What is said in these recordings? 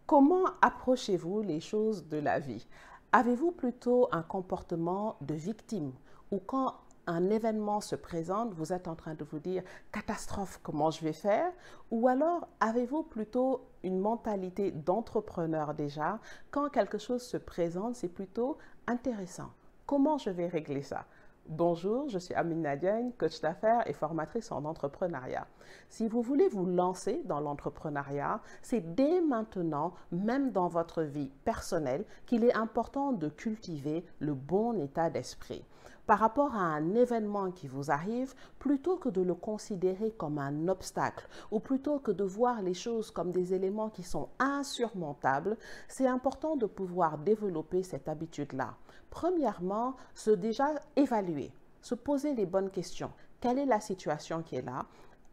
Comment approchez-vous les choses de la vie? Avez-vous plutôt un comportement de victime ou quand un événement se présente, vous êtes en train de vous dire catastrophe, comment je vais faire? Ou alors avez-vous plutôt une mentalité d'entrepreneur déjà? Quand quelque chose se présente, c'est plutôt intéressant. Comment je vais régler ça? Bonjour, je suis Amine Nadiagne, coach d'affaires et formatrice en entrepreneuriat. Si vous voulez vous lancer dans l'entrepreneuriat, c'est dès maintenant, même dans votre vie personnelle, qu'il est important de cultiver le bon état d'esprit. Par rapport à un événement qui vous arrive, plutôt que de le considérer comme un obstacle ou plutôt que de voir les choses comme des éléments qui sont insurmontables, c'est important de pouvoir développer cette habitude-là. Premièrement, déjà évaluer, se poser les bonnes questions. Quelle est la situation qui est là?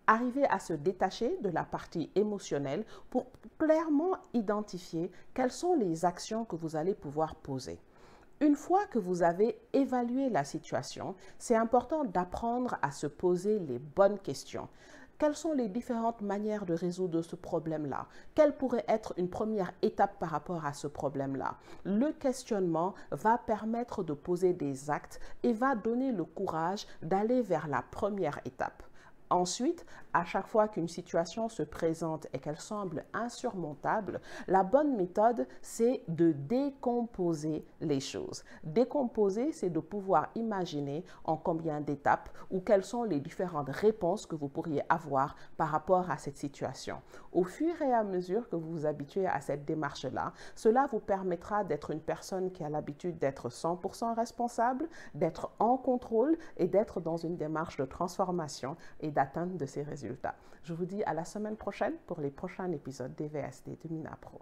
Arriver à se détacher de la partie émotionnelle pour clairement identifier quelles sont les actions que vous allez pouvoir poser. Une fois que vous avez évalué la situation, c'est important d'apprendre à se poser les bonnes questions. Quelles sont les différentes manières de résoudre ce problème-là? Quelle pourrait être une première étape par rapport à ce problème-là? Le questionnement va permettre de poser des actes et va donner le courage d'aller vers la première étape. Ensuite, à chaque fois qu'une situation se présente et qu'elle semble insurmontable, la bonne méthode, c'est de décomposer les choses. Décomposer, c'est de pouvoir imaginer en combien d'étapes ou quelles sont les différentes réponses que vous pourriez avoir par rapport à cette situation. Au fur et à mesure que vous vous habituez à cette démarche-là, cela vous permettra d'être une personne qui a l'habitude d'être 100% responsable, d'être en contrôle et d'être dans une démarche de transformation et d'atteinte de ces résultats. Je vous dis à la semaine prochaine pour les prochains épisodes des VSD de Mina Pro.